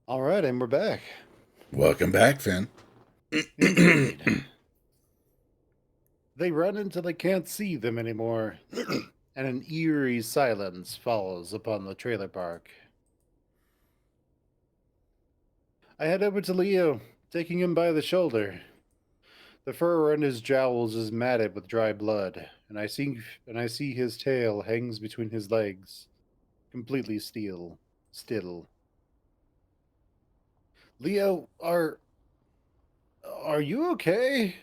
All right, and we're back. Welcome back, Finn. Indeed. They run until they can't see them anymore, and an eerie silence follows upon the trailer park. I head over to Leo, taking him by the shoulder. The fur around his jowls is matted with dry blood, and I see his tail hangs between his legs, completely still. Leo, are you okay?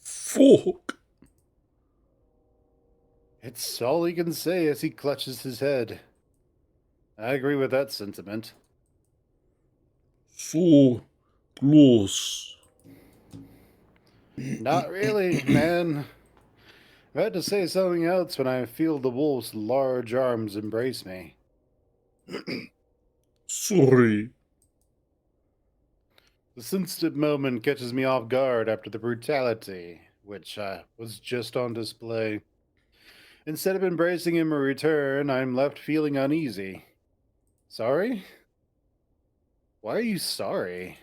Fuck. It's all he can say as he clutches his head. I agree with that sentiment. So close. Not really, man. I had to say something else when I feel the wolf's large arms embrace me. Sorry. The sensitive moment catches me off guard after the brutality, which was just on display. Instead of embracing him in return, I'm left feeling uneasy. Sorry? Why are you sorry?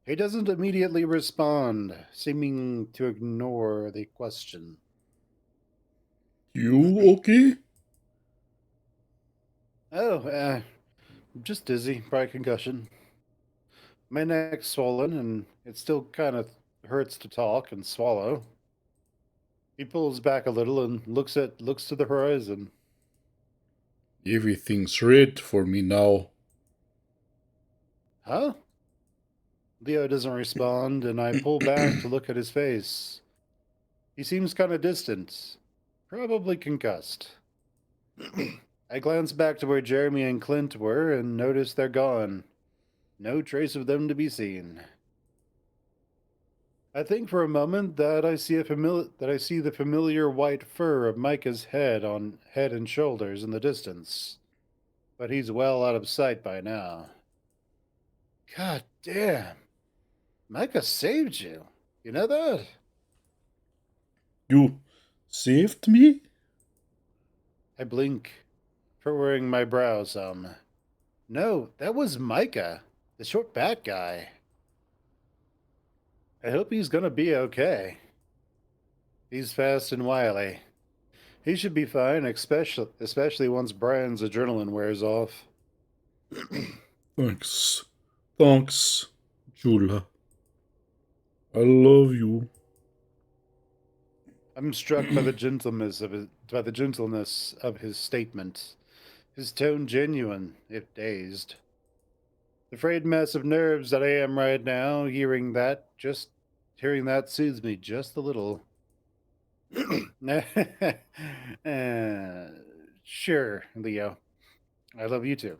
He doesn't immediately respond, seeming to ignore the question. You okay? Oh, just dizzy, probably concussion. My neck's swollen, and it still kind of hurts to talk and swallow. He pulls back a little and looks to the horizon. Everything's red for me now. Huh? Leo doesn't respond, and I pull back to look at his face. He seems kind of distant, probably concussed. I glance back to where Jeremy and Clint were and notice they're gone. No trace of them to be seen. I think for a moment that I see the familiar white fur of Micah's head and shoulders in the distance, but he's well out of sight by now. God damn, Micah saved you. You know that? You saved me? I blink, furrowing my brow some. No, that was Micah, the short bat guy. I hope he's gonna be okay. He's fast and wily. He should be fine, especially once Brian's adrenaline wears off. Thanks. Thanks, Jula. I love you. I'm struck by the gentleness of his statement. His tone genuine, if dazed. The frayed mess of nerves that I am right now, hearing that soothes me just a little. uh, sure, Leo. I love you too.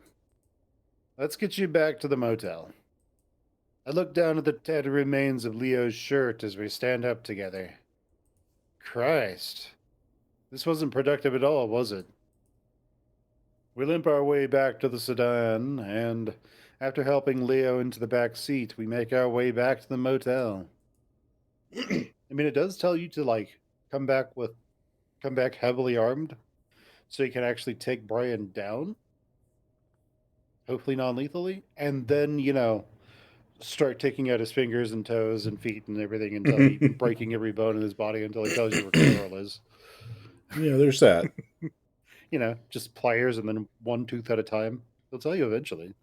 Let's get you back to the motel. I look down at the tattered remains of Leo's shirt as we stand up together. Christ. This wasn't productive at all, was it? We limp our way back to the sedan, and after helping Leo into the back seat, we make our way back to the motel. I mean, it does tell you to come back with come back heavily armed, so you can actually take Brian down, hopefully non-lethally, and then start taking out his fingers and toes and feet and everything until he breaking every bone in his body until he tells you where Carol is. Yeah, there's that. Just pliers and then one tooth at a time. He'll tell you eventually,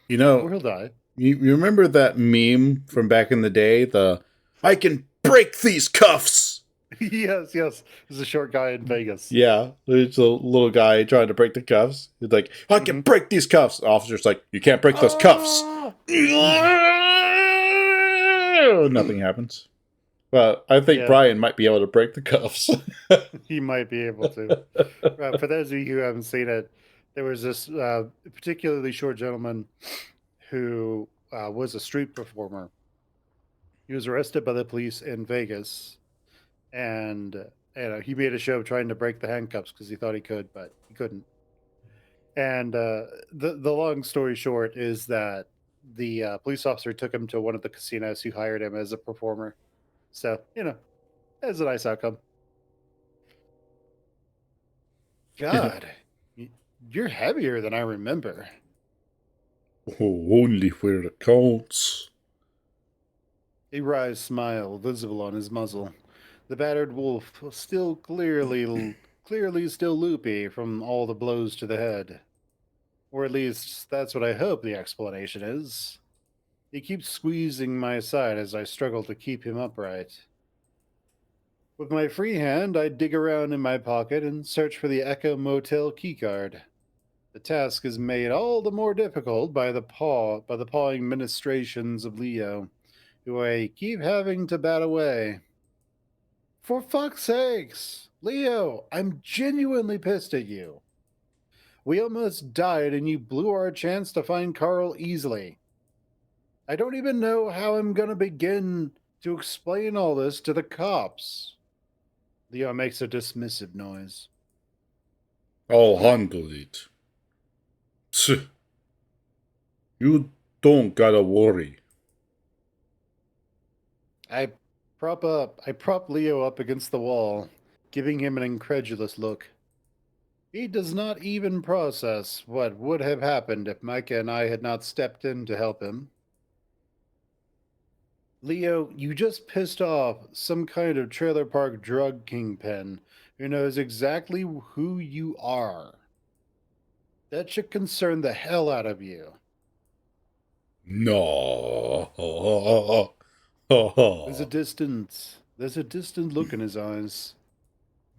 You know, or he'll die. you remember that meme from back in the day? I can break these cuffs! Yes, yes. There's a short guy in Vegas. Yeah, there's a little guy trying to break the cuffs. He's like, I can break these cuffs. The officer's like, you can't break those cuffs. Ah! Nothing happens. But I think Yeah, Brian might be able to break the cuffs. he might be able to. For those of you who haven't seen it, there was this particularly short gentleman who was a street performer. He was arrested by the police in Vegas, and he made a show trying to break the handcuffs because he thought he could, but he couldn't. And the long story short is that the police officer took him to one of the casinos who hired him as a performer. So as a nice outcome. God, You're heavier than I remember. Oh, only where it counts. A wry smile visible on his muzzle. The battered wolf was still clearly still loopy from all the blows to the head. Or at least that's what I hope the explanation is. He keeps squeezing my side as I struggle to keep him upright. With my free hand, I dig around in my pocket and search for the Echo Motel keycard. The task is made all the more difficult by the pawing ministrations of Leo, who I keep having to bat away. For fuck's sakes! Leo, I'm genuinely pissed at you. We almost died and you blew our chance to find Carl easily. I don't even know how I'm gonna begin to explain all this to the cops. Leo makes a dismissive noise. I'll handle it. Psst. You don't gotta worry. I prop Leo up against the wall, giving him an incredulous look. He does not even process what would have happened if Micah and I had not stepped in to help him. Leo, you just pissed off some kind of trailer park drug kingpin who knows exactly who you are. That should concern the hell out of you. No. There's a distant look in his eyes.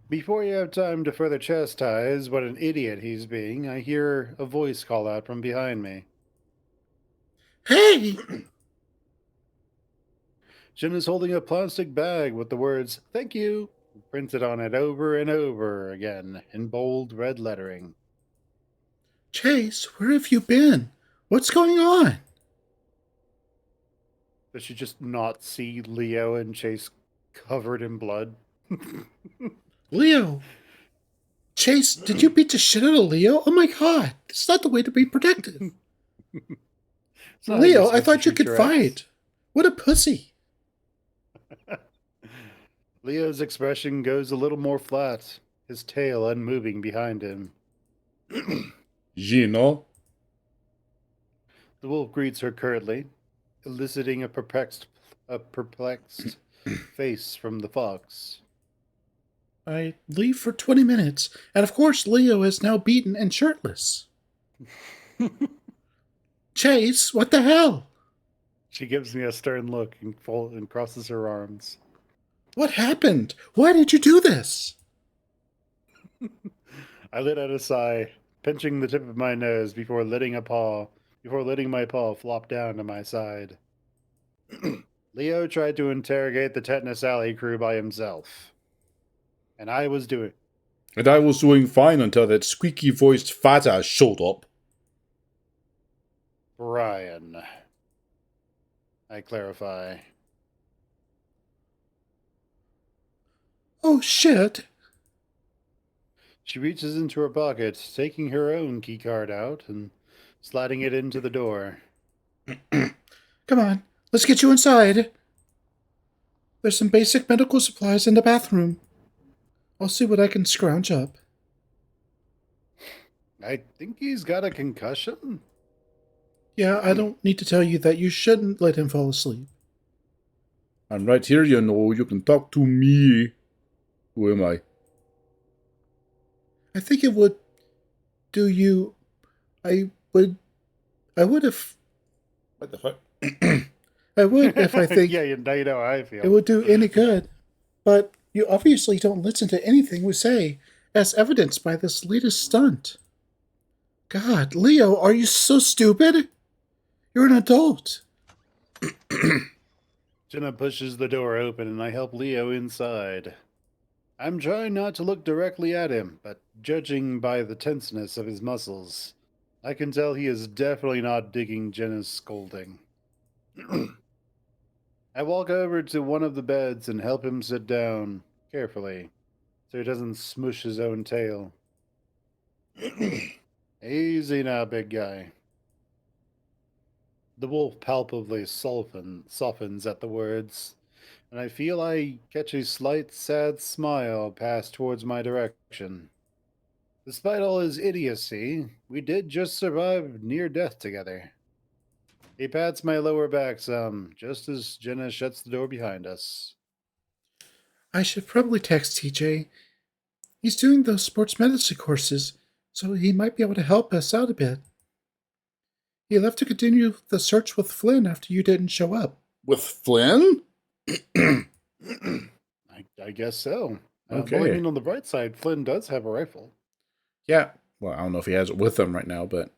Before you have time to further chastise what an idiot he's being, I hear a voice call out from behind me. Hey! Jenna's holding a plastic bag with the words, "Thank you," printed on it over and over again in bold red lettering. Chase, where have you been? What's going on? Does she just not see Leo and Chase covered in blood? Leo! Chase, did you beat the shit out of Leo? Oh my god, that's not the way to be protective. It's not how you're Leo, I supposed to thought you treat could your ex. fight. What a pussy. Leo's expression goes a little more flat, his tail unmoving behind him. Gino? The wolf greets her curtly, eliciting a perplexed face from the fox. I leave for 20 minutes, and of course Leo is now beaten and shirtless. Chase, what the hell? She gives me a stern look and crosses her arms. What happened? Why did you do this? I let out a sigh, pinching the tip of my nose before letting my paw flop down to my side. Leo tried to interrogate the Tetanus Alley crew by himself. And I was doing fine until that squeaky voiced fat ass showed up. Brian. I clarify. Oh shit. She reaches into her pocket, taking her own keycard out and sliding it into the door. Come on, let's get you inside. There's some basic medical supplies in the bathroom. I'll see what I can scrounge up. I think he's got a concussion. Yeah, I don't need to tell you that you shouldn't let him fall asleep. I'm right here, you know. You can talk to me. Who am I? I think it would do you. I would have. What the fuck? I would if I think Yeah, now you know how I feel. it would do any good. But you obviously don't listen to anything we say, as evidenced by this latest stunt. God, Leo, are you so stupid? You're an adult. Jenna pushes the door open and I help Leo inside. I'm trying not to look directly at him, but judging by the tenseness of his muscles, I can tell he is definitely not digging Jenna's scolding. I walk over to one of the beds and help him sit down, carefully, so he doesn't smush his own tail. Easy now, big guy. The wolf palpably softens at the words, and I feel I catch a slight sad smile pass towards my direction. Despite all his idiocy, we did just survive near death together. He pats my lower back some, just as Jenna shuts the door behind us. I should probably text TJ. He's doing those sports medicine courses, so he might be able to help us out a bit. He left to continue the search with Flynn after you didn't show up. With Flynn? I guess so. Well, I Okay. mean, on the bright side, Flynn does have a rifle. Yeah. Well, I don't know if he has it with him right now, but.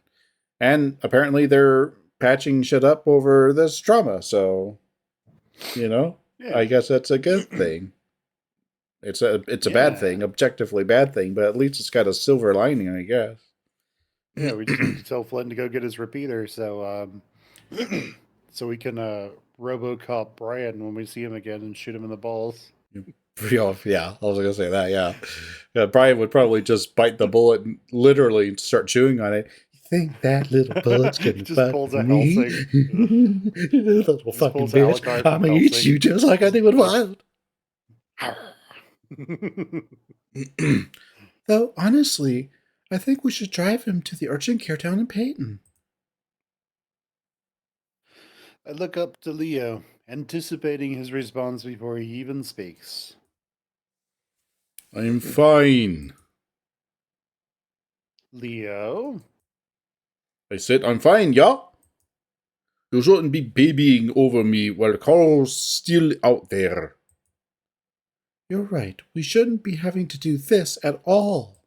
And apparently they're patching shit up over this drama, so. Yeah. I guess that's a good thing. It's a Yeah. bad thing, objectively bad thing, but at least it's got a silver lining, I guess. Yeah, we just need to tell Flynn to go get his repeater, so so we can RoboCop Brian when we see him again and shoot him in the balls. Yeah, I was gonna say that. Yeah, Brian would probably just bite the bullet and literally start chewing on it. You think that little bullet's gonna Just fuck pulls a me? Little Just fucking pulls bitch! Alucard I'm from gonna eat Helsing. you just like I did with Wild. Though, honestly, I think we should drive him to the urgent care down in Peyton. I look up to Leo, anticipating his response before he even speaks. I'm fine. Leo? I said I'm fine, yeah? You shouldn't be babying over me while Carl's still out there. You're right. We shouldn't be having to do this at all.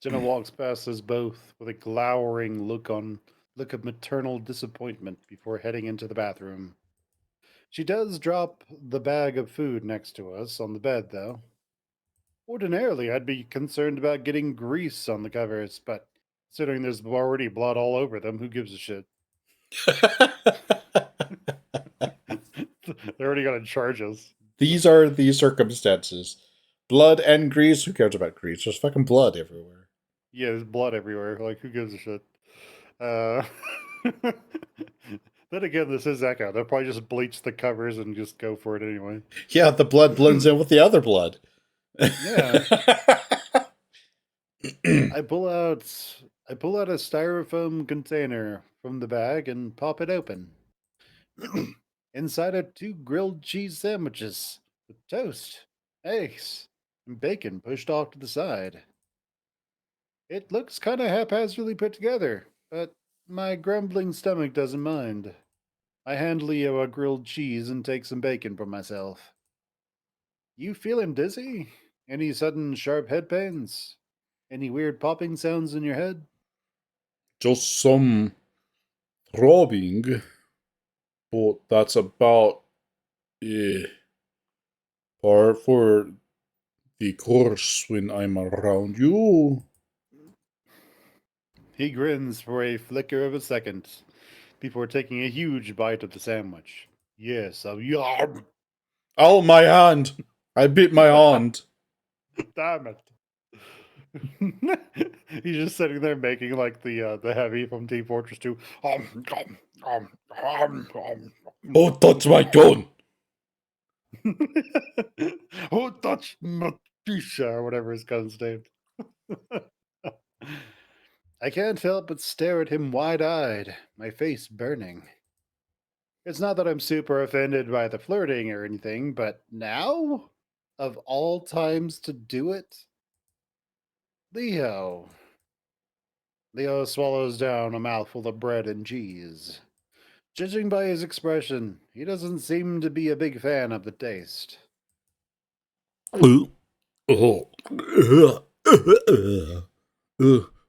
Jenna walks past us both with a glowering look of maternal disappointment before heading into the bathroom. She does drop the bag of food next to us on the bed, though. Ordinarily, I'd be concerned about getting grease on the covers, but considering there's already blood all over them, who gives a shit? They're already gonna charge us. These are the circumstances. Blood and grease. Who cares about grease? There's fucking blood everywhere. Yeah, there's blood everywhere. Like, who gives a shit? Uh, then again, this is Echo. They'll probably just bleach the covers and just go for it anyway. Yeah, the blood blends in with the other blood. Yeah. I pull out a styrofoam container from the bag and pop it open. Inside are 2 grilled cheese sandwiches with toast, eggs, and bacon pushed off to the side. It looks kind of haphazardly put together, but my grumbling stomach doesn't mind. I hand Leo a grilled cheese and take some bacon for myself. You feeling dizzy? Any sudden sharp head pains? Any weird popping sounds in your head? Just some throbbing. But that's about par for the course when I'm around you. He grins for a flicker of a second before taking a huge bite of the sandwich. Yes, a yarm. Oh, my hand! I bit my hand. Damn it. He's just sitting there making like the heavy from Team Fortress 2. Oh, touch my gun! Who touched my Tisha or whatever his gun's named? I can't help but stare at him wide-eyed, my face burning. It's not that I'm super offended by the flirting or anything, but now? Of all times to do it? Leo. Leo swallows down a mouthful of bread and cheese. Judging by his expression, he doesn't seem to be a big fan of the taste.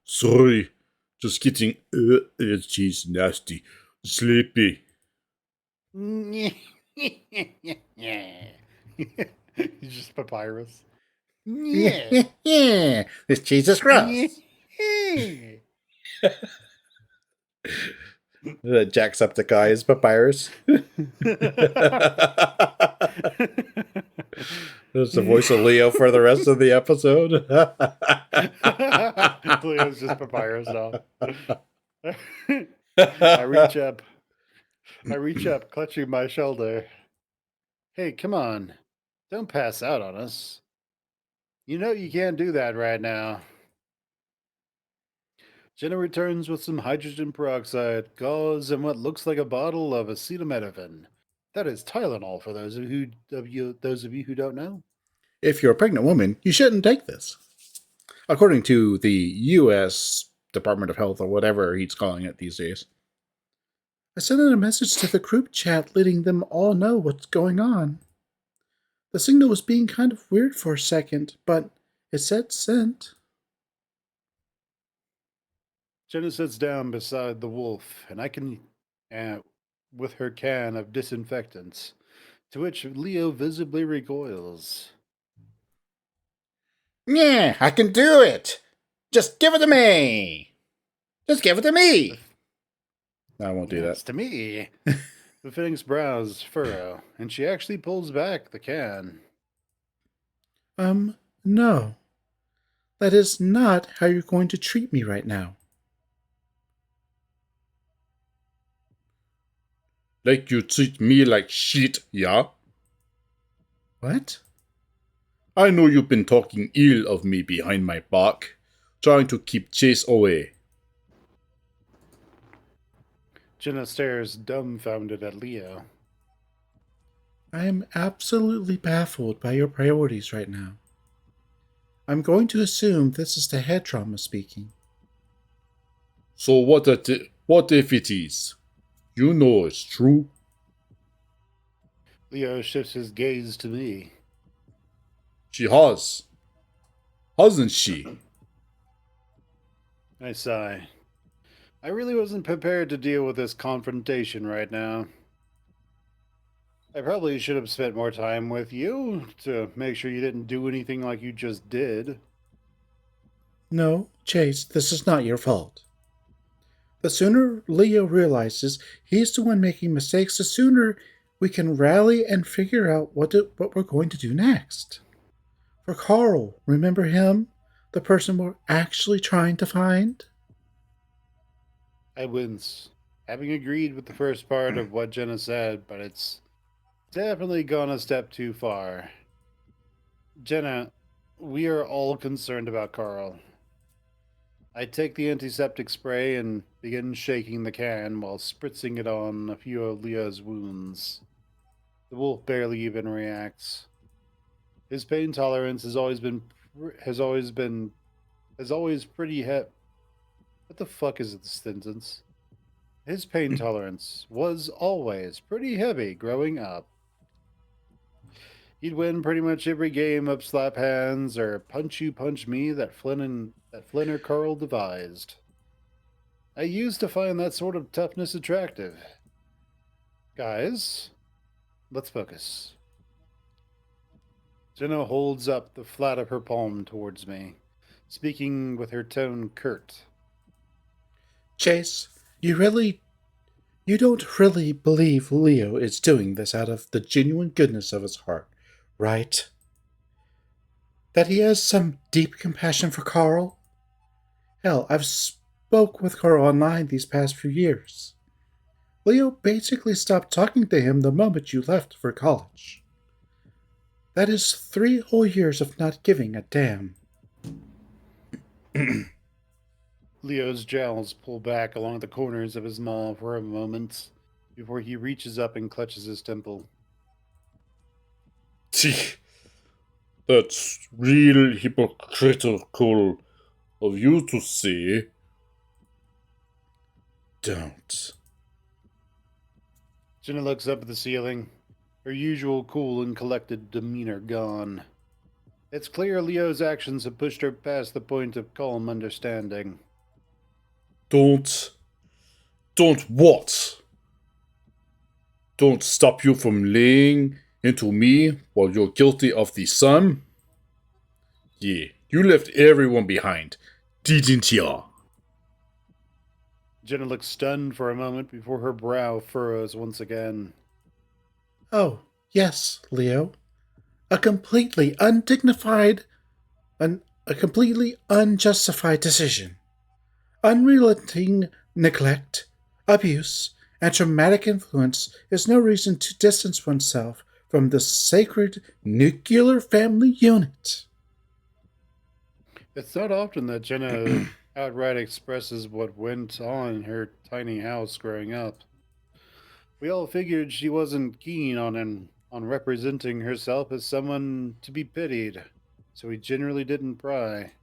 Sorry. Just kidding. She's nasty. Sleepy. He's just papyrus. Yeah. This cheese is gross. Jacksepticeye is papyrus. That's the voice of Leo for the rest of the episode. Leo's just papyrus now. I reach up, clutching my shoulder. Hey, come on. Don't pass out on us. You know you can't do that right now. Jenna returns with some hydrogen peroxide, gauze, and what looks like a bottle of acetaminophen. That is Tylenol for those of you who don't know. If you're a pregnant woman, you shouldn't take this. According to the U.S. Department of Health or whatever he's calling it these days. I sent out a message to the group chat letting them all know what's going on. The signal was being kind of weird for a second, but it said sent. Jenna sits down beside the wolf, and with her can of disinfectants, to which Leo visibly recoils. Yeah, I can do it. Just give it to me. Just give it to me. I won't do Yes, that. to me. The Phoenix brows furrow, and she actually pulls back the can. No. That is not how you're going to treat me right now. Like you treat me like shit, yeah? What? I know you've been talking ill of me behind my back, trying to keep Chase away. Jenna stares dumbfounded at Leo. I am absolutely baffled by your priorities right now. I'm going to assume this is the head trauma speaking. So what if it is? You know it's true. Leo shifts his gaze to me. She has. Hasn't she? I sigh. I really wasn't prepared to deal with this confrontation right now. I probably should have spent more time with you to make sure you didn't do anything like you just did. No, Chase, this is not your fault. The sooner Leo realizes he's the one making mistakes, the sooner we can rally and figure out what we're going to do next. For Carl, remember him? The person we're actually trying to find? I wince, having agreed with the first part of what Jenna said, but it's definitely gone a step too far. Jenna, we are all concerned about Carl. I take the antiseptic spray and begin shaking the can while spritzing it on a few of Leo's wounds. The wolf barely even reacts. His pain tolerance has always pretty What the fuck is this sentence? His pain tolerance was always pretty heavy growing up. He'd win pretty much every game of slap hands or punch you punch me that Flynn or Carl devised. I used to find that sort of toughness attractive. Guys, let's focus. Jenna holds up the flat of her palm towards me, speaking with her tone curt. Chase, you don't really believe Leo is doing this out of the genuine goodness of his heart, right? That he has some deep compassion for Carl? Hell, I've spoke with Carl online these past few years. Leo basically stopped talking to him the moment you left for college. That is 3 whole years of not giving a damn. Leo's jowls pull back along the corners of his maw for a moment before he reaches up and clutches his temple. That's real hypocritical of you to say. Don't. Jenna looks up at the ceiling, her usual cool and collected demeanor gone. It's clear Leo's actions have pushed her past the point of calm understanding. Don't what? Don't stop you from laying into me while you're guilty of the sum? Yeah, you left everyone behind, didn't ya? Jenna looks stunned for a moment before her brow furrows once again. Oh, yes, Leo. A completely a completely unjustified decision. Unrelenting neglect, abuse, and traumatic influence is no reason to distance oneself from the sacred nuclear family unit. It's not often that Jenna outright expresses what went on in her tiny house growing up. We all figured she wasn't keen on representing herself as someone to be pitied, so we generally didn't pry.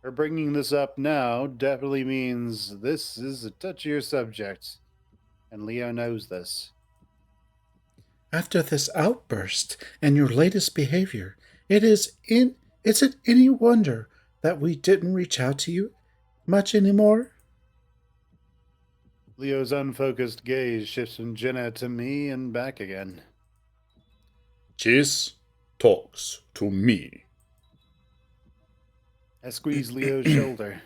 Her bringing this up now definitely means this is a touchier subject, and Leo knows this. After this outburst and your latest behavior, is it any wonder that we didn't reach out to you much anymore? Leo's unfocused gaze shifts from Jenna to me and back again. Chase talks to me. I squeeze Leo's shoulder.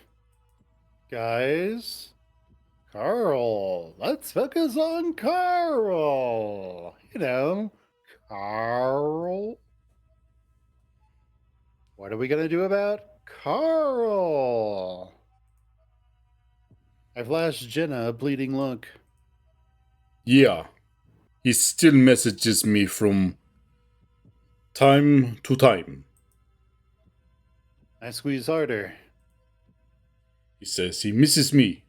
Guys, Carl, let's focus on Carl. Carl. What are we going to do about Carl? I flashed Jenna a pleading look. Yeah, he still messages me from time to time. I squeeze harder. He says he misses me,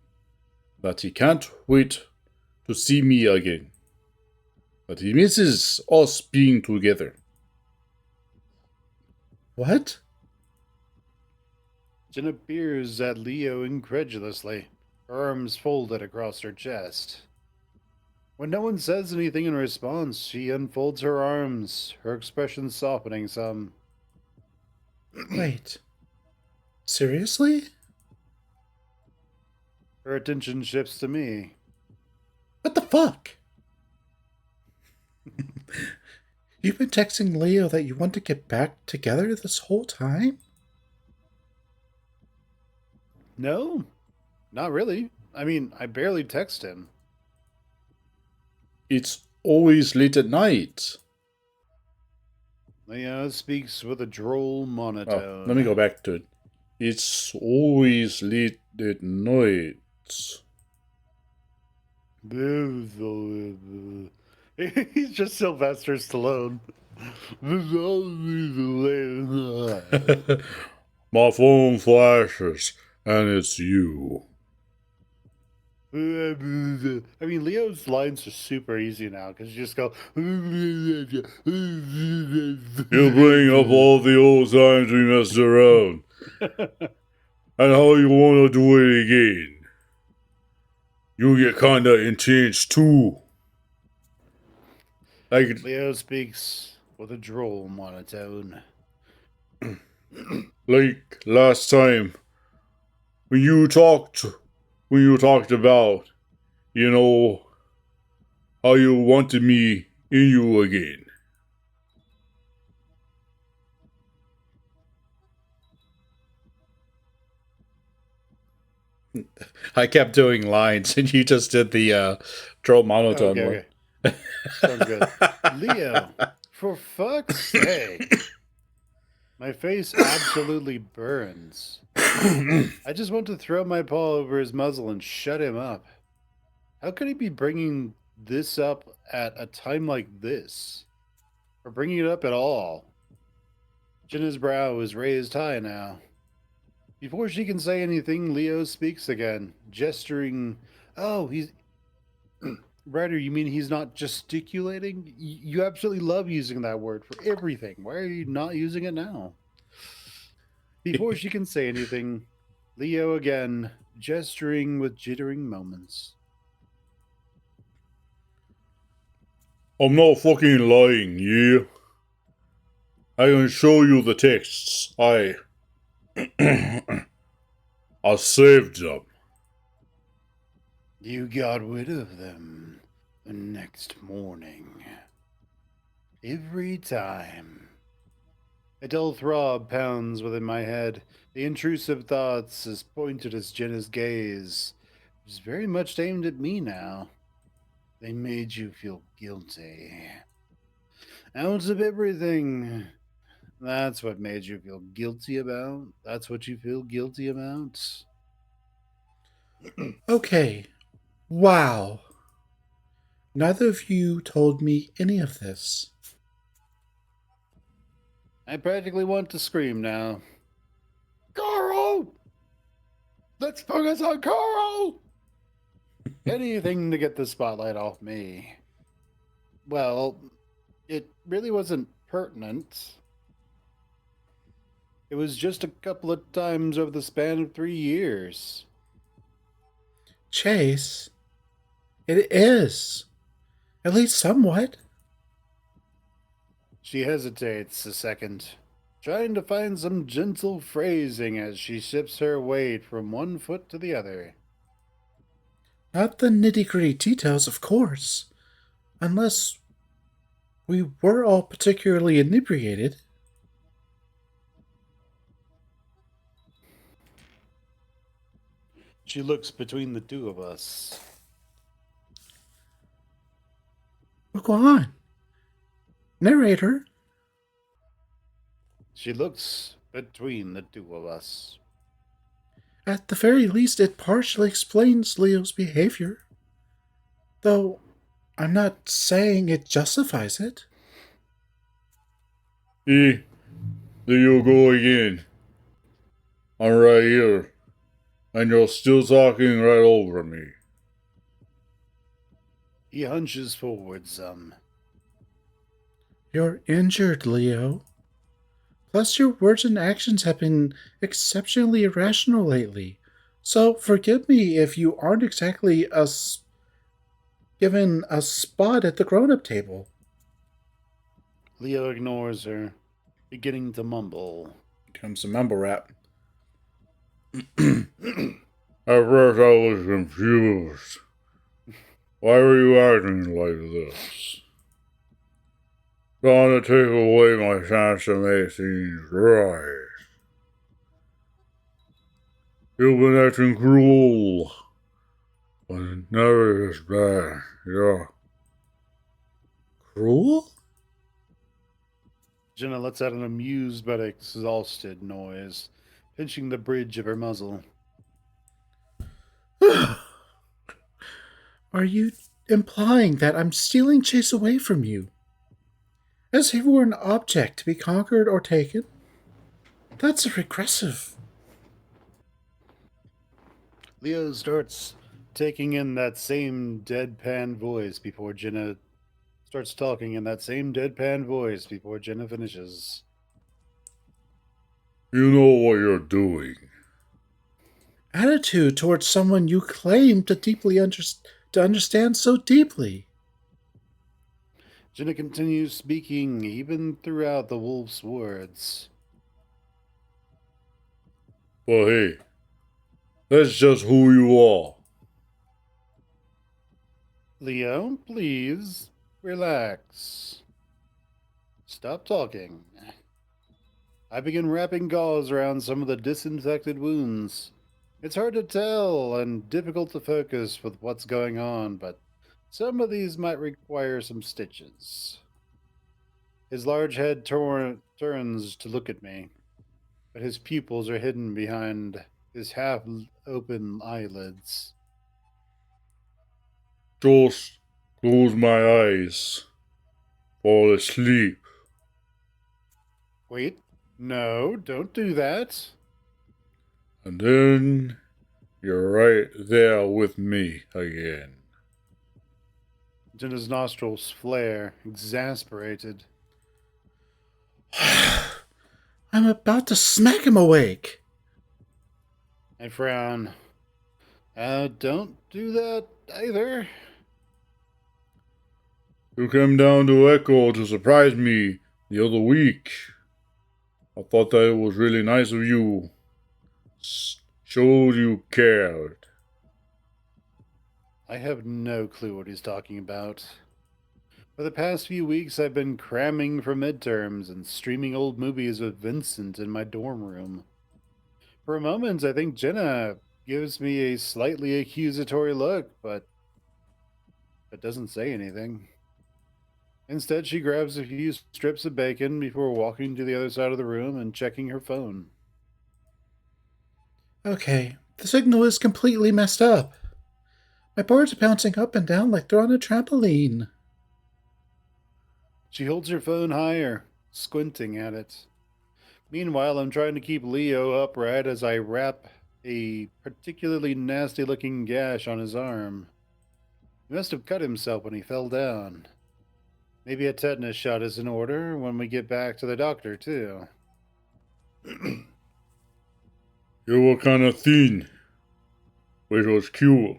that he can't wait to see me again. But he misses us being together. What? Jenna peers at Leo incredulously, her arms folded across her chest. When no one says anything in response, she unfolds her arms, her expression softening some. Wait. Seriously? Her attention shifts to me. What the fuck? You've been texting Leo that you want to get back together this whole time? No, not really. I mean, I barely text him. It's always late at night. Leo speaks with a droll monotone. Oh, let me go back to it. It's always late at night. He's just Sylvester Stallone. My phone flashes, and it's you. I mean, Leo's lines are super easy now because you just go. You bring up all the old times we messed around, and how you wanna do it again. You get kinda intense too. Like, Leo speaks with a droll monotone. like last time when you talked about, you know, how you wanted me in you again. I kept doing lines, and you just did the troll monotone one. Okay. Sounds good. Leo, for fuck's sake. My face absolutely burns. I just want to throw my paw over his muzzle and shut him up. How could he be bringing this up at a time like this? Or bringing it up at all? Jenna's brow is raised high now. Before she can say anything, Leo speaks again, gesturing. Oh, he's. Ryder, you mean he's not gesticulating? You absolutely love using that word for everything. Why are you not using it now? Before she can say anything, Leo again, gesturing with jittering moments. I'm not fucking lying, yeah? I can show you the texts. I saved them. You got rid of them the next morning. Every time. A dull throb pounds within my head, the intrusive thoughts as pointed as Jenna's gaze, which is very much aimed at me now. They made you feel guilty. Out of everything. That's what made you feel guilty about? That's what you feel guilty about? Okay. Wow. Neither of you told me any of this. I practically want to scream now. Let's focus on Carl! Anything to get the spotlight off me. Well, it really wasn't pertinent. It was just a couple of times over the span of 3 years. Chase, it is. At least somewhat. She hesitates a second, trying to find some gentle phrasing as she shifts her weight from one foot to the other. Not the nitty-gritty details, of course. Unless we were all particularly inebriated. She looks between the two of us. Well, go on. Narrator. She looks between the two of us. At the very least, it partially explains Leo's behavior. Though, I'm not saying it justifies it. There you go again. I'm right here. And you're still talking right over me. He hunches forward some. You're injured, Leo. Plus, your words and actions have been exceptionally irrational lately. So, forgive me if you aren't exactly given a spot at the grown-up table. Leo ignores her, beginning to mumble. Comes the mumble rap. At first I was confused. Why were you acting like this? Trying to take away my chance to make things right. You've been acting cruel. But never this bad, yeah. Cruel? Jenna lets out an amused but exhausted noise, pinching the bridge of her muzzle. Are you implying that I'm stealing Chase away from you? As if he were an object to be conquered or taken? That's regressive. Leo starts taking in that same deadpan voice before Jenna starts talking in that same deadpan voice before Jenna finishes. You know what you're doing. Attitude towards someone you claim to understand so deeply. Jenna continues speaking even throughout the wolf's words. But hey, that's just who you are. Leo, please, relax. Stop talking. I begin wrapping gauze around some of the disinfected wounds. It's hard to tell and difficult to focus with what's going on, but some of these might require some stitches. His large head turns to look at me, but his pupils are hidden behind his half-open eyelids. Just close my eyes. Fall asleep. Wait, no, don't do that. And then you're right there with me again. Jenna's nostrils flare, exasperated. I'm about to smack him awake. I frown. Don't do that either. You came down to Echo to surprise me the other week. I thought that it was really nice of you. Showed you cared. I have no clue what he's talking about. For the past few weeks, I've been cramming for midterms and streaming old movies with Vincent in my dorm room. For a moment, I think Jenna gives me a slightly accusatory look, but doesn't say anything. Instead, she grabs a few strips of bacon before walking to the other side of the room and checking her phone. Okay, the signal is completely messed up. My boards are bouncing up and down like they're on a trampoline. She holds her phone higher, squinting at it. Meanwhile, I'm trying to keep Leo upright as I wrap a particularly nasty looking gash on his arm. He must have cut himself when he fell down. Maybe a tetanus shot is in order when we get back to the doctor, too. You were kind of thin, which was cute,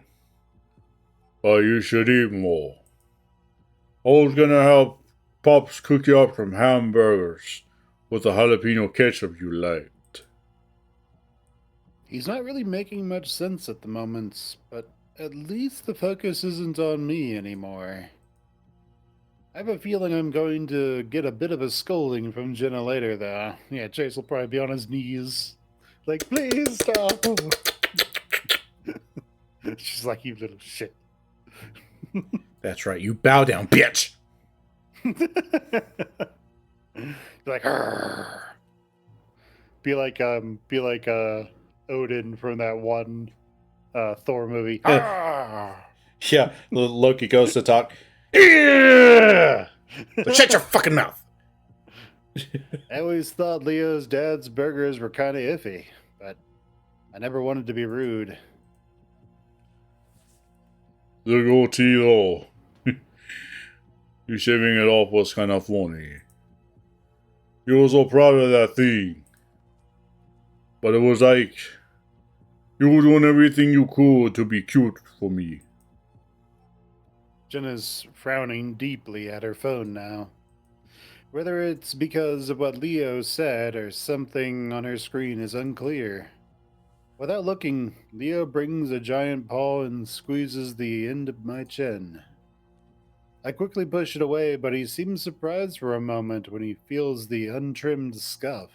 but you should eat more. I was gonna help Pops cook you up some hamburgers with the jalapeno ketchup you liked. He's not really making much sense at the moment, but at least the focus isn't on me anymore. I have a feeling I'm going to get a bit of a scolding from Jenna later, though. Yeah, Chase will probably be on his knees. Like, please stop. She's like, you little shit. That's right, you bow down, bitch! Like, "Arrgh." Be like Odin from that one Thor movie. Arrgh. Yeah, Loki goes to talk. Yeah! So shut your fucking mouth! I always thought Leo's dad's burgers were kind of iffy, but I never wanted to be rude. The goatee, though. You shaving it off was kind of funny. You were so proud of that thing. But it was like, you were doing everything you could to be cute for me. Jenna's frowning deeply at her phone now. Whether it's because of what Leo said or something on her screen is unclear. Without looking, Leo brings a giant paw and squeezes the end of my chin. I quickly push it away, but he seems surprised for a moment when he feels the untrimmed scruff.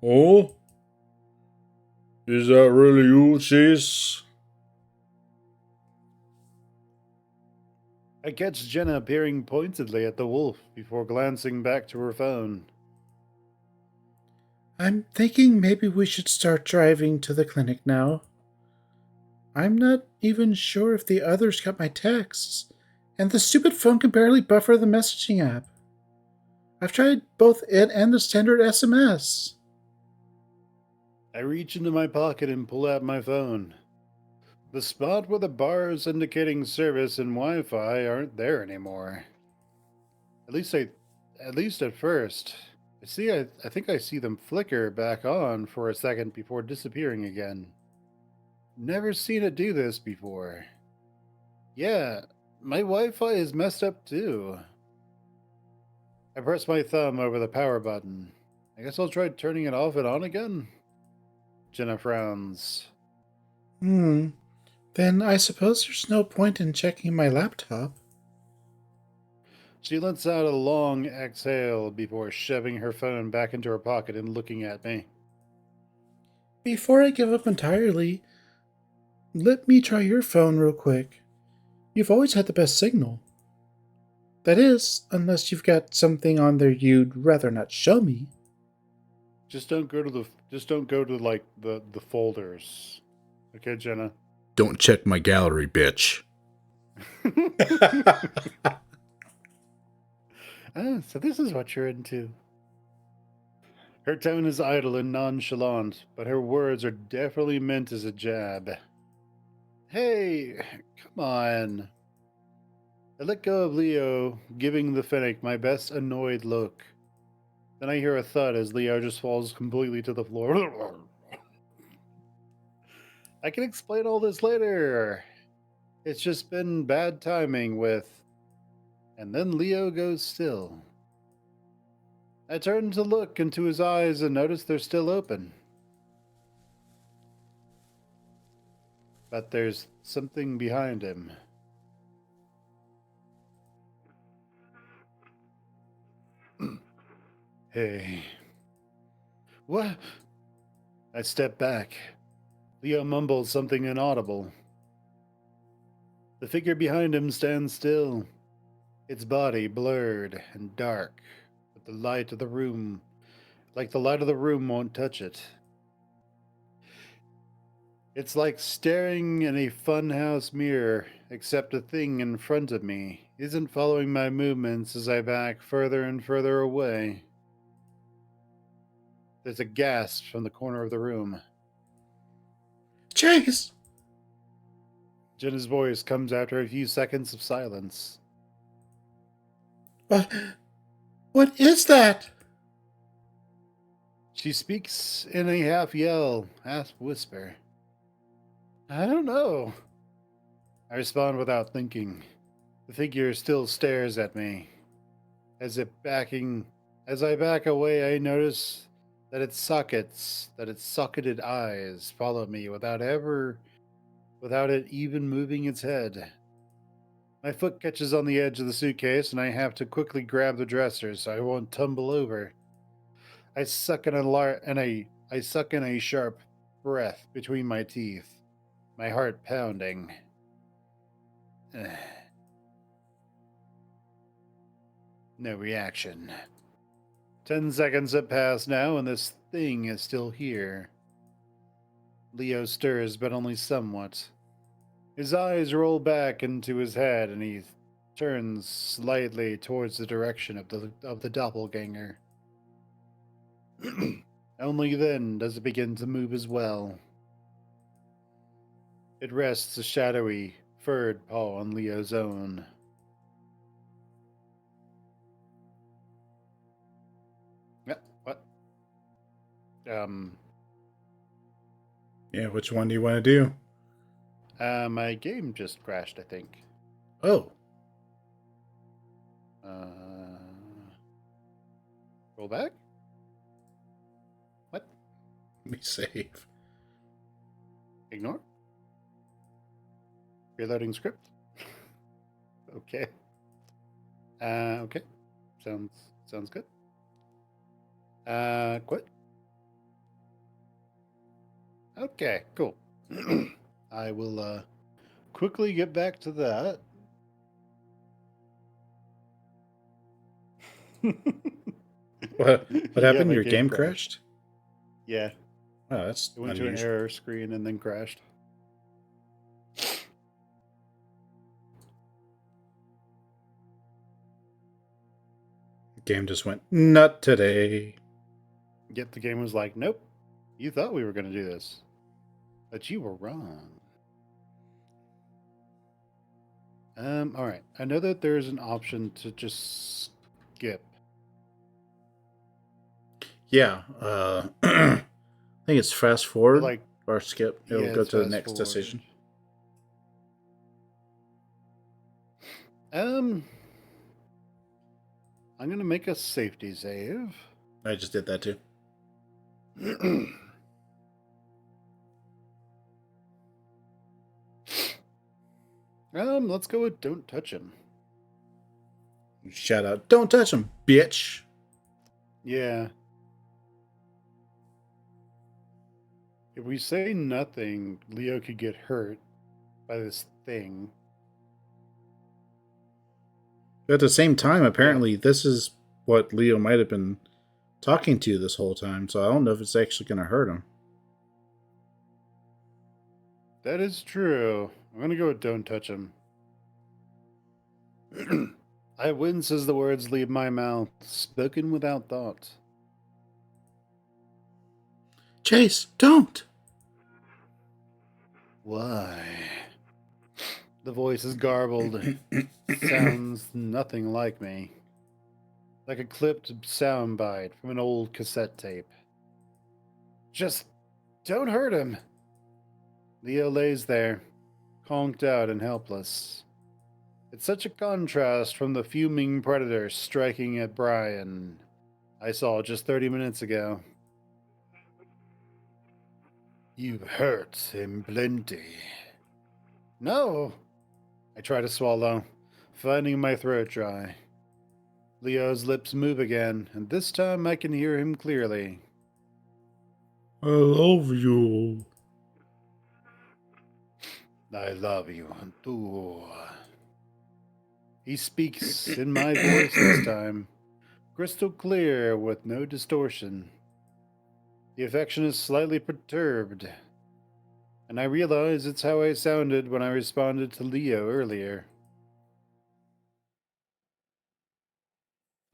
Oh? Is that really you, Chase? I catch Jenna peering pointedly at the wolf before glancing back to her phone. I'm thinking maybe we should start driving to the clinic now. I'm not even sure if the others got my texts, and the stupid phone can barely buffer the messaging app. I've tried both it and the standard SMS. I reach into my pocket and pull out my phone. The spot where the bars indicating service and Wi-Fi aren't there anymore. At least at first. I think I see them flicker back on for a second before disappearing again. Never seen it do this before. Yeah, my Wi-Fi is messed up too. I press my thumb over the power button. I guess I'll try turning it off and on again. Jenna frowns. Then I suppose there's no point in checking my laptop. She lets out a long exhale before shoving her phone back into her pocket and looking at me. Before I give up entirely, let me try your phone real quick. You've always had the best signal. That is, unless you've got something on there you'd rather not show me. Just don't go to like the folders. Okay, Jenna. Don't check my gallery, bitch. So this is what you're into. Her tone is idle and nonchalant, but her words are definitely meant as a jab. Hey, come on. I let go of Leo, giving the Fennec my best annoyed look. Then I hear a thud as Leo just falls completely to the floor. I can explain all this later. It's just been bad timing with... And then Leo goes still. I turn to look into his eyes and notice they're still open. But there's something behind him. Hey. What? I step back. Leo mumbles something inaudible. The figure behind him stands still, its body blurred and dark, but the light of the room won't touch it. It's like staring in a funhouse mirror, except the thing in front of me isn't following my movements as I back further and further away. There's a gasp from the corner of the room. Chase! Jenna's voice comes after a few seconds of silence. What is that? She speaks in a half yell, half whisper. I don't know. I respond without thinking. The figure still stares at me. As I back away, I notice that its socketed eyes follow me without it even moving its head. My foot catches on the edge of the suitcase, and I have to quickly grab the dresser so I won't tumble over. I suck in a sharp breath between my teeth, my heart pounding. No reaction. 10 seconds have passed now, and this thing is still here. Leo stirs, but only somewhat. His eyes roll back into his head, and he turns slightly towards the direction of the doppelganger. Only then does it begin to move as well. It rests a shadowy, furred paw on Leo's own. What? Yeah, which one do you want to do? My game just crashed, I think. Oh, Roll back? What? let me save. Ignore? Reloading script? Okay. Okay. Sounds good. Quit. Okay, cool. I will quickly get back to that. What Yeah, happened? my Your game crashed? Yeah, Oh, that's it went to an unusual. error screen and then crashed. Game just went, not today. Yet the game was like, nope, you thought we were going to do this, but you were wrong. All right. I know that there's an option to just skip. Yeah, I think it's fast forward Like, or skip. It'll yeah, go it's to the fast next forward. decision. I'm gonna make a safety save. I just did that too. Let's go with don't touch him. Shout out, don't touch him, bitch. Yeah. If we say nothing, Leo could get hurt by this thing. At the same time, apparently, this is what Leo might have been talking to this whole time, so I don't know if it's actually going to hurt him. That is true. I'm gonna go with don't touch him. I wince as the words leave my mouth, spoken without thought. Chase, don't! Why? The voice is garbled. Sounds nothing like me. Like a clipped soundbite from an old cassette tape. Just don't hurt him. Leo lays there, conked out and helpless. It's such a contrast from the fuming predator striking at Brian I saw just 30 minutes ago. You hurt him plenty. No! I try to swallow, finding my throat dry. Leo's lips move again, and this time I can hear him clearly. I love you. I love you, too. He speaks in my voice this time, crystal clear with no distortion. The affection is slightly perturbed, and I realize it's how I sounded when I responded to Leo earlier.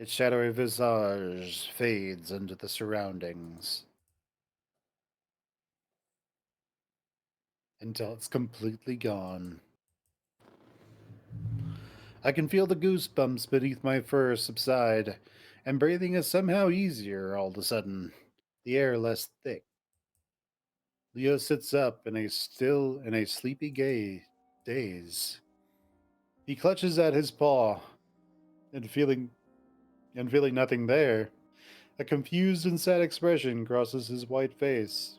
Its shadowy visage fades into the surroundings until it's completely gone. I can feel the goosebumps beneath my fur subside, and breathing is somehow easier all of a sudden, the air less thick. Leo sits up in a sleepy gay daze. He clutches at his paw, and feeling nothing there, a confused and sad expression crosses his white face.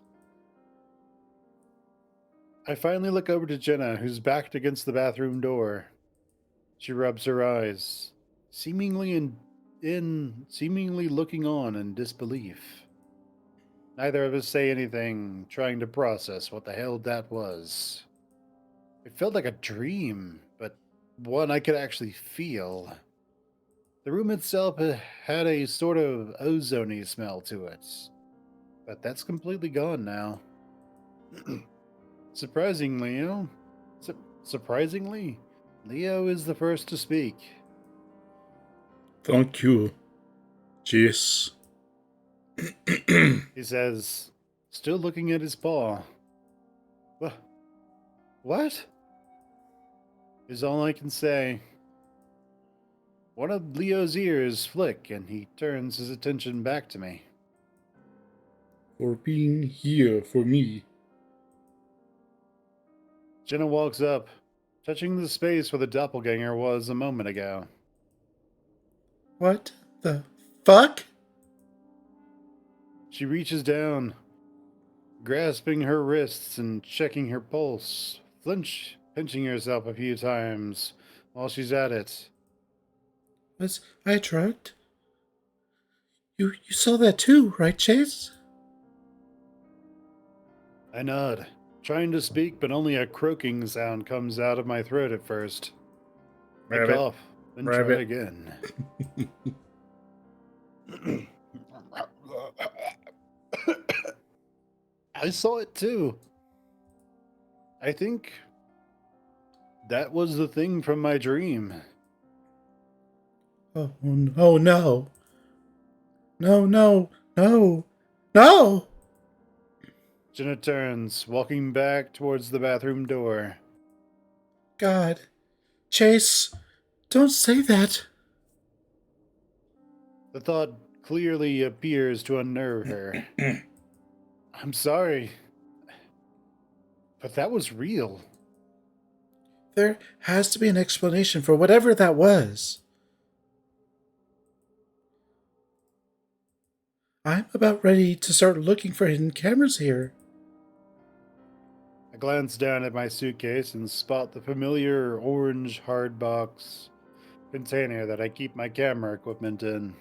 I finally look over to Jenna, who's backed against the bathroom door. She rubs her eyes, seemingly looking on in disbelief. Neither of us say anything, trying to process what the hell that was. It felt like a dream, but one I could actually feel. The room itself had a sort of ozony smell to it, but that's completely gone now. Surprisingly, you know, surprisingly, Leo is the first to speak. Thank you, Chase. He says, still looking at his paw. What? Is all I can say. One of Leo's ears flick, and he turns his attention back to me. For being here for me. Jenna walks up, touching the space where the doppelganger was a moment ago. What the fuck? She reaches down, grasping her wrists and checking her pulse, pinching herself a few times while she's at it. Was I drugged? You saw that too, right, Chase? I nod, trying to speak, but only a croaking sound comes out of my throat at first. I Rabbit. cough, then try Rabbit. again. I saw it too. I think that was the thing from my dream. Oh no, no. No, no, no, no! Jenna turns, walking back towards the bathroom door. God. Chase, don't say that. The thought clearly appears to unnerve her. I'm sorry, but that was real. There has to be an explanation for whatever that was. I'm about ready to start looking for hidden cameras here. I glance down at my suitcase and spot the familiar orange hardbox container that I keep my camera equipment in.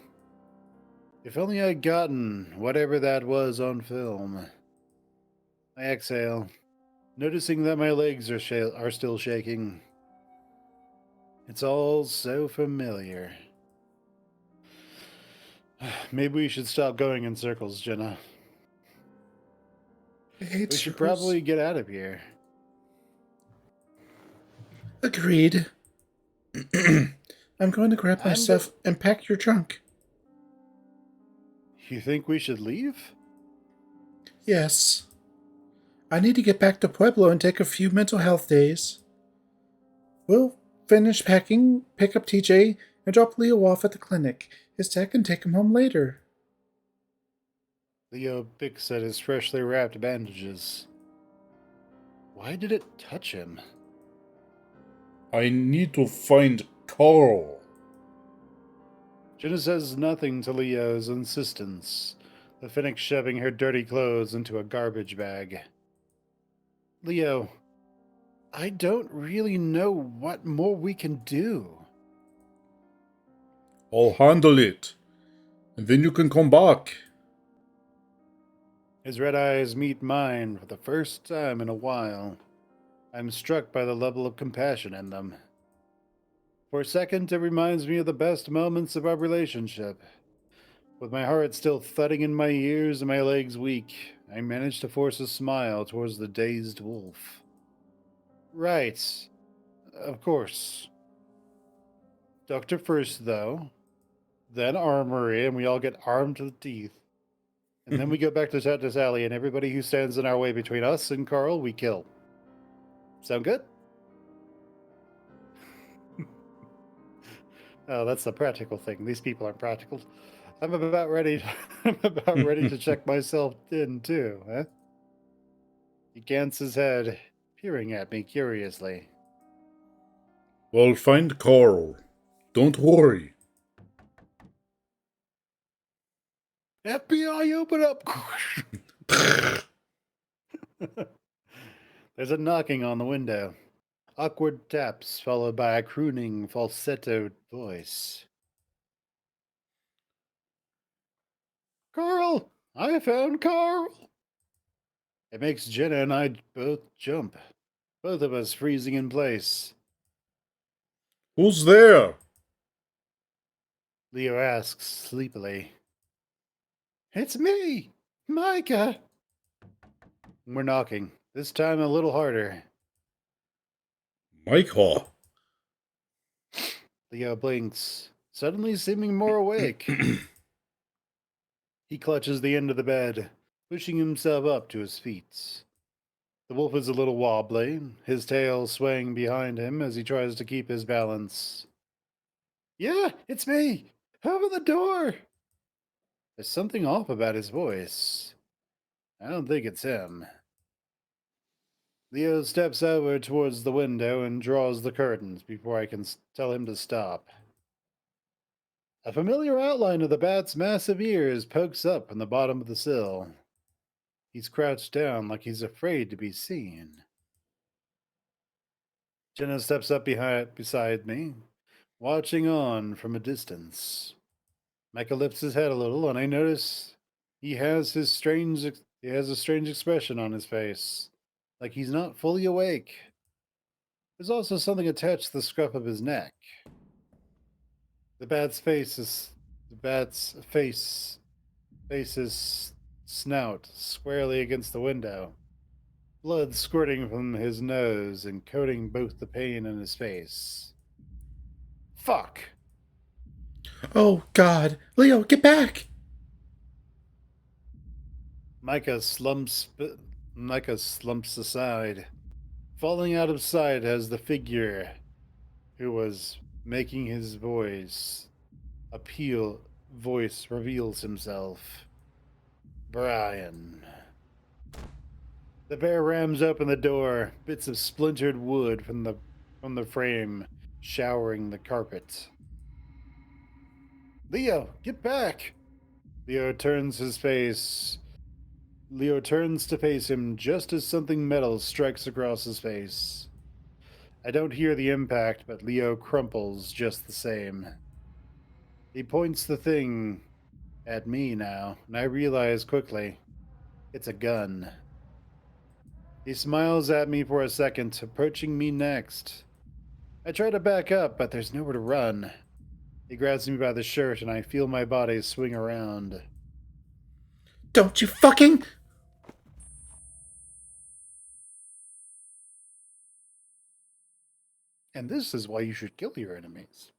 If only I'd gotten whatever that was on film. I exhale, noticing that my legs are still shaking. It's all so familiar. Maybe we should stop going in circles, Jenna. I hate We should circles. probably get out of here. Agreed. I'm going to grab my stuff and pack your trunk. You think we should leave? Yes. I need to get back to Pueblo and take a few mental health days. We'll finish packing, pick up TJ, and drop Leo off at the clinic. His dad can take him home later. Leo picks at his freshly wrapped bandages. Why did it touch him? I need to find Carl. Jenna says nothing to Leo's insistence, the Finnick shoving her dirty clothes into a garbage bag. Leo, I don't really know what more we can do. I'll handle it. And then you can come back. His red eyes meet mine for the first time in a while. I'm struck by the level of compassion in them. For a second, it reminds me of the best moments of our relationship. With my heart still thudding in my ears and my legs weak, I managed to force a smile towards the dazed wolf. Right. Of course. Doctor first, though. then armory, and we all get armed to the teeth. And then we go back to Tetanus Alley, and everybody who stands in our way between us and Carl, we kill. Sound good? Oh, that's the practical thing. These people aren't practical. I'm about ready. I'm about ready to check myself in too. Huh? He cants his head, peering at me curiously. Well, find Carl. Don't worry. FBI, open up! There's a knocking on the window. Awkward taps, followed by a crooning, falsetto voice. Carl! I found Carl! It makes Jenna and I both jump, both of us freezing in place. Who's there? Leo asks sleepily. It's me, Micah. We're knocking, this time a little harder. Micah. Leo blinks, suddenly seeming more awake. He clutches the end of the bed, pushing himself up to his feet. The wolf is a little wobbly, his tail swaying behind him as he tries to keep his balance. Yeah, it's me! Open the door! There's something off about his voice. I don't think it's him. Leo steps over towards the window and draws the curtains before I can tell him to stop. A familiar outline of the bat's massive ears pokes up from the bottom of the sill. He's crouched down like he's afraid to be seen. Jenna steps up beside me, watching on from a distance. Micah lifts his head a little, and I notice he has a strange expression on his face, like he's not fully awake. There's also something attached to the scruff of his neck. The bat's face's snout squarely against the window, blood squirting from his nose and coating both the pane and his face. Fuck! Oh, God. Leo, get back! Micah slumps aside, falling out of sight as the figure who was making his voice reveals himself. Brian. The bear rams open the door, bits of splintered wood from the frame showering the carpet. Leo, get back! Leo turns to face him just as something metal strikes across his face. I don't hear the impact, but Leo crumples just the same. He points the thing at me now, and I realize quickly it's a gun. He smiles at me for a second, approaching me next. I try to back up, but there's nowhere to run. He grabs me by the shirt, and I feel my body swing around. Don't you fucking... And this is why you should kill your enemies.